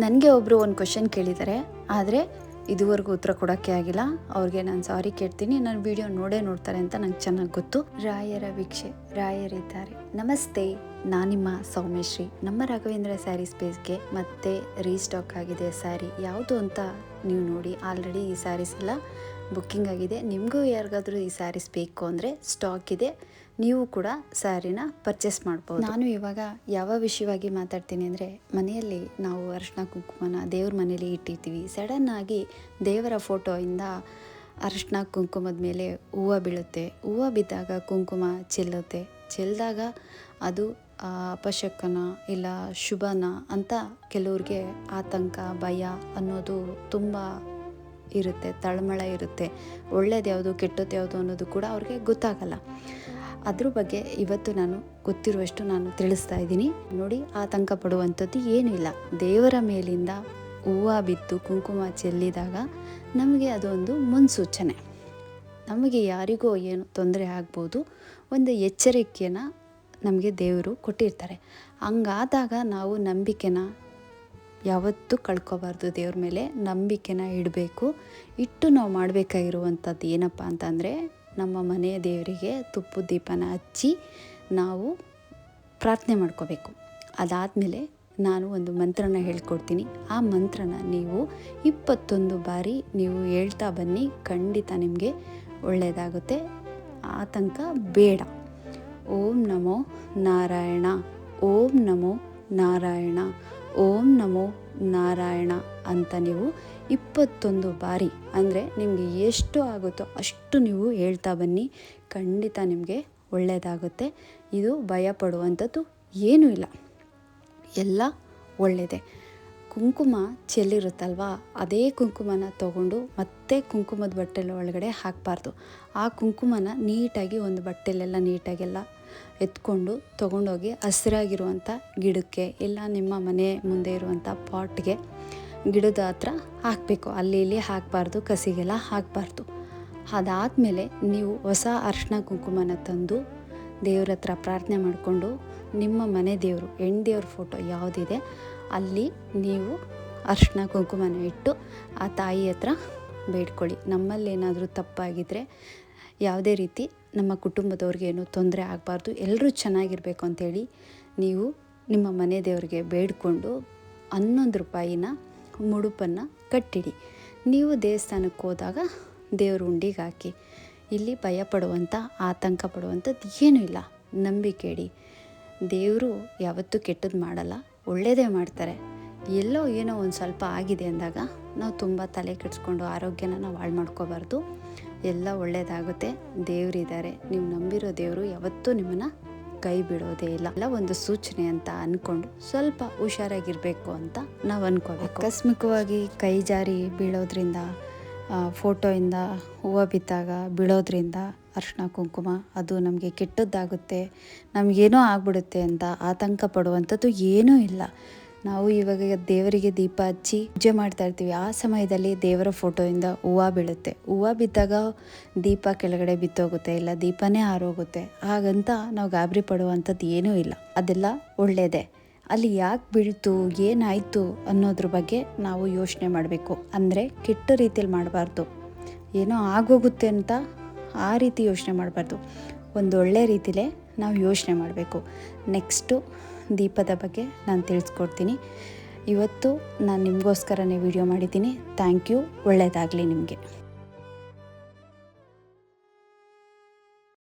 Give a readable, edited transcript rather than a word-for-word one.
ನನಗೆ ಒಬ್ಬರು ಒಂದು ಕ್ವಶನ್ ಕೇಳಿದ್ದಾರೆ, ಆದರೆ ಇದುವರೆಗೂ ಉತ್ತರ ಕೊಡೋಕ್ಕೆ ಆಗಿಲ್ಲ. ಅವ್ರಿಗೆ ನಾನು ಸಾರಿ ಕೇಳ್ತೀನಿ. ನನ್ನ ವಿಡಿಯೋ ನೋಡ್ತಾರೆ ಅಂತ ನಂಗೆ ಚೆನ್ನಾಗಿ ಗೊತ್ತು. ರಾಯರ ಭಿಕ್ಷೆ ರಾಯರಿದ್ದಾರೆ. ನಮಸ್ತೆ, ನಾನಿಮ್ಮ ಸೌಮ್ಯಶ್ರೀ. ನಮ್ಮ ರಾಘವೇಂದ್ರ ಸ್ಯಾರಿ ಸ್ಪೇಸ್ಗೆ ಮತ್ತೆ ರೀಸ್ಟಾಕ್ ಆಗಿದೆ ಸ್ಯಾರಿ. ಯಾವುದು ಅಂತ ನೀವು ನೋಡಿ. ಆಲ್ರೆಡಿ ಈ ಸ್ಯಾರೀಸ್ ಎಲ್ಲ ಬುಕ್ಕಿಂಗ್ ಆಗಿದೆ. ನಿಮಗೂ ಯಾರಿಗಾದ್ರೂ ಈ ಸ್ಯಾರೀಸ್ ಬೇಕು ಅಂದರೆ ಸ್ಟಾಕ್ ಇದೆ, ನೀವು ಕೂಡ ಸ್ಯಾರಿನ ಪರ್ಚೇಸ್ ಮಾಡ್ಬೋದು. ನಾನು ಇವಾಗ ಯಾವ ವಿಷಯವಾಗಿ ಮಾತಾಡ್ತೀನಿ ಅಂದರೆ, ಮನೆಯಲ್ಲಿ ನಾವು ಅರಿಶಿನ ಕುಂಕುಮನ ದೇವ್ರ ಮನೇಲಿ ಇಟ್ಟಿರ್ತೀವಿ. ಸಡನ್ನಾಗಿ ದೇವರ ಫೋಟೋಯಿಂದ ಅರಿಶಿನ ಕುಂಕುಮದ ಮೇಲೆ ಹೂವು ಬೀಳುತ್ತೆ. ಹೂವು ಬಿದ್ದಾಗ ಕುಂಕುಮ ಚೆಲ್ಲಿದಾಗ ಅದು ಅಪಶಕನ ಇಲ್ಲ ಶುಭನ ಅಂತ ಕೆಲವ್ರಿಗೆ ಆತಂಕ, ಭಯ ಅನ್ನೋದು ತುಂಬ ಇರುತ್ತೆ, ತಳಮಳ ಇರುತ್ತೆ. ಒಳ್ಳೇದು ಯಾವುದು ಕೆಟ್ಟದ್ದು ಯಾವುದು ಅನ್ನೋದು ಕೂಡ ಅವ್ರಿಗೆ ಗೊತ್ತಾಗಲ್ಲ. ಅದ್ರ ಬಗ್ಗೆ ಇವತ್ತು ನಾನು ಗೊತ್ತಿರುವಷ್ಟು ನಾನು ತಿಳಿಸ್ತಾ ಇದ್ದೀನಿ. ನೋಡಿ, ಆತಂಕ ಪಡುವಂಥದ್ದು ಏನೂ ಇಲ್ಲ. ದೇವರ ಮೇಲಿಂದ ಹೂವು ಬಿದ್ದು ಕುಂಕುಮ ಚೆಲ್ಲಿದಾಗ ನಮಗೆ ಅದೊಂದು ಮುನ್ಸೂಚನೆ. ನಮಗೆ ಯಾರಿಗೋ ಏನು ತೊಂದರೆ ಆಗ್ಬೋದು, ಒಂದು ಎಚ್ಚರಿಕೆಯನ್ನು ನಮಗೆ ದೇವರು ಕೊಟ್ಟಿರ್ತಾರೆ. ಹಂಗಾದಾಗ ನಾವು ನಂಬಿಕೆನ ಯಾವತ್ತೂ ಕಳ್ಕೊಬಾರ್ದು. ದೇವ್ರ ಮೇಲೆ ನಂಬಿಕೆನ ಇಡಬೇಕು. ಇಟ್ಟು ನಾವು ಮಾಡಬೇಕಾಗಿರುವಂಥದ್ದು ಏನಪ್ಪ ಅಂತಂದರೆ, ನಮ್ಮ ಮನೆಯ ದೇವರಿಗೆ ತುಪ್ಪದ ದೀಪನ ಹಚ್ಚಿ ನಾವು ಪ್ರಾರ್ಥನೆ ಮಾಡ್ಕೋಬೇಕು. ಅದಾದಮೇಲೆ ನಾನು ಒಂದು ಮಂತ್ರನ ಹೇಳ್ಕೊಡ್ತೀನಿ. ಆ ಮಂತ್ರನ ನೀವು 21 ಬಾರಿ ನೀವು ಹೇಳ್ತಾ ಬನ್ನಿ. ಖಂಡಿತ ನಿಮಗೆ ಒಳ್ಳೆಯದಾಗುತ್ತೆ. ಆತಂಕ ಬೇಡ. ಓಂ ನಮೋ ನಾರಾಯಣ, ಓಂ ನಮೋ ನಾರಾಯಣ, ಓಂ ನಮೋ ನಾರಾಯಣ ಅಂತ ನೀವು 21 ಬಾರಿ, ಅಂದರೆ ನಿಮಗೆ ಎಷ್ಟು ಆಗುತ್ತೋ ಅಷ್ಟು ನೀವು ಹೇಳ್ತಾ ಬನ್ನಿ. ಖಂಡಿತ ನಿಮಗೆ ಒಳ್ಳೆಯದಾಗುತ್ತೆ. ಇದು ಭಯ ಪಡುವಂಥದ್ದು ಏನೂ ಇಲ್ಲ, ಎಲ್ಲ ಒಳ್ಳೆಯದೇ. ಕುಂಕುಮ ಚೆಲ್ಲಿರುತ್ತಲ್ವ, ಅದೇ ಕುಂಕುಮನ ತಗೊಂಡು ಮತ್ತೆ ಕುಂಕುಮದ ಬಟ್ಟೆల ಒಳಗಡೆ ಹಾಕಬಾರ್ದು. ಆ ಕುಂಕುಮನ ನೀಟಾಗಿ ಒಂದು ಬಟ್ಟೆಲೆಲ್ಲ ನೀಟಾಗೆಲ್ಲ ಎತ್ಕೊಂಡು ತೊಗೊಂಡೋಗಿ ಹಸಿರಾಗಿರುವಂಥ ಗಿಡಕ್ಕೆ ಇಲ್ಲ ನಿಮ್ಮ ಮನೆ ಮುಂದೆ ಇರುವಂಥ ಪಾಟ್ಗೆ, ಗಿಡದ ಹತ್ರ ಹಾಕಬೇಕು. ಅಲ್ಲಿ ಇಲ್ಲಿ ಹಾಕಬಾರ್ದು, ಕಸಿಗೆಲ್ಲ ಹಾಕಬಾರ್ದು. ಅದಾದಮೇಲೆ ನೀವು ಹೊಸ ಅರಿಶಿನ ಕುಂಕುಮನ ತಂದು ದೇವ್ರ ಹತ್ರ ಪ್ರಾರ್ಥನೆ ಮಾಡಿಕೊಂಡು, ನಿಮ್ಮ ಮನೆ ದೇವರು ಹೆಣ್ದೇವ್ರ ಫೋಟೋ ಯಾವುದಿದೆ ಅಲ್ಲಿ ನೀವು ಅರಿಶಿನ ಕುಂಕುಮನ ಇಟ್ಟು ಆ ತಾಯಿ ಹತ್ರ ಬೇಡ್ಕೊಳ್ಳಿ. ನಮ್ಮಲ್ಲೇನಾದರೂ ತಪ್ಪಾಗಿದ್ದರೆ, ಯಾವುದೇ ರೀತಿ ನಮ್ಮ ಕುಟುಂಬದವ್ರಿಗೆ ಏನೂ ತೊಂದರೆ ಆಗಬಾರ್ದು, ಎಲ್ಲರೂ ಚೆನ್ನಾಗಿರಬೇಕು ಅಂಥೇಳಿ ನೀವು ನಿಮ್ಮ ಮನೆ ದೇವರಿಗೆ ಬೇಡಿಕೊಂಡು 11 ರೂಪಾಯಿನ ಮುಡುಪನ್ನು ಕಟ್ಟಿಡಿ. ನೀವು ದೇವಸ್ಥಾನಕ್ಕೆ ಹೋದಾಗ ದೇವ್ರ ಉಂಡಿಗೆ ಹಾಕಿ. ಇಲ್ಲಿ ಭಯ ಪಡುವಂಥ, ಆತಂಕ ಪಡುವಂಥದ್ದು ಏನೂ ಇಲ್ಲ. ನಂಬಿಕೆ ಇಡಿ. ದೇವರು ಯಾವತ್ತೂ ಕೆಟ್ಟದ್ದು ಮಾಡಲ್ಲ, ಒಳ್ಳೆಯದೇ ಮಾಡ್ತಾರೆ. ಎಲ್ಲೋ ಏನೋ ಒಂದು ಸ್ವಲ್ಪ ಆಗಿದೆ ಅಂದಾಗ ನಾವು ತುಂಬ ತಲೆ ಕೆಡಿಸ್ಕೊಂಡು ಆರೋಗ್ಯನ ನಾವು ಹಾಳು ಮಾಡ್ಕೋಬಾರ್ದು. ಎಲ್ಲ ಒಳ್ಳೆಯದಾಗುತ್ತೆ. ದೇವರಿದ್ದಾರೆ, ನೀವು ನಂಬಿರೋ ದೇವರು ಯಾವತ್ತೂ ನಿಮ್ಮನ್ನು ಕೈ ಬಿಡೋದೇ ಇಲ್ಲ. ಎಲ್ಲ ಒಂದು ಸೂಚನೆ ಅಂತ ಅಂದ್ಕೊಂಡು ಸ್ವಲ್ಪ ಹುಷಾರಾಗಿರಬೇಕು ಅಂತ ನಾವು ಅಂದ್ಕೋಬೇಕು. ಆಕಸ್ಮಿಕವಾಗಿ ಕೈ ಜಾರಿ ಬೀಳೋದ್ರಿಂದ, ಫೋಟೋಯಿಂದ ಹೂವು ಬಿದ್ದಾಗ ಬೀಳೋದ್ರಿಂದ ಅರಿಶಿನ ಕುಂಕುಮ ಅದು ನಮಗೆ ಕೆಟ್ಟದ್ದಾಗುತ್ತೆ, ನಮಗೇನೋ ಆಗ್ಬಿಡುತ್ತೆ ಅಂತ ಆತಂಕ ಪಡುವಂಥದ್ದು ಏನೂ ಇಲ್ಲ. ನಾವು ಇವಾಗ ದೇವರಿಗೆ ದೀಪ ಹಚ್ಚಿ ಪೂಜೆ ಮಾಡ್ತಾ ಇರ್ತೀವಿ. ಆ ಸಮಯದಲ್ಲಿ ದೇವರ ಫೋಟೋಯಿಂದ ಹೂವು ಬೀಳುತ್ತೆ. ಹೂವು ಬಿದ್ದಾಗ ದೀಪ ಕೆಳಗಡೆ ಬಿತ್ತೋಗುತ್ತೆ, ಇಲ್ಲ ದೀಪನೇ ಆರೋಗುತ್ತೆ. ಹಾಗಂತ ನಾವು ಗಾಬರಿ ಪಡುವಂಥದ್ದು ಏನೂ ಇಲ್ಲ, ಅದೆಲ್ಲ ಒಳ್ಳೆಯದೇ. ಅಲ್ಲಿ ಯಾಕೆ ಬೀಳ್ತು, ಏನಾಯಿತು ಅನ್ನೋದ್ರ ಬಗ್ಗೆ ನಾವು ಯೋಚನೆ ಮಾಡಬೇಕು. ಅಂದರೆ ಕೆಟ್ಟ ರೀತಿಯಲ್ಲಿ ಮಾಡಬಾರ್ದು. ಏನೋ ಆಗೋಗುತ್ತೆ ಅಂತ ಆ ರೀತಿ ಯೋಚನೆ ಮಾಡಬಾರ್ದು. ಒಂದು ಒಳ್ಳೆ ರೀತಿಲೇ ನಾವು ಯೋಚನೆ ಮಾಡಬೇಕು. ನೆಕ್ಸ್ಟು ದೀಪದ ಬಗ್ಗೆ ನಾನು ತಿಳಿಸ್ಕೊಡ್ತೀನಿ. ಇವತ್ತು ನಾನು ನಿಮಗೋಸ್ಕರನೇ ವಿಡಿಯೋ ಮಾಡಿದ್ದೀನಿ. Thank you. ಒಳ್ಳೆಯದಾಗಲಿ ನಿಮಗೆ.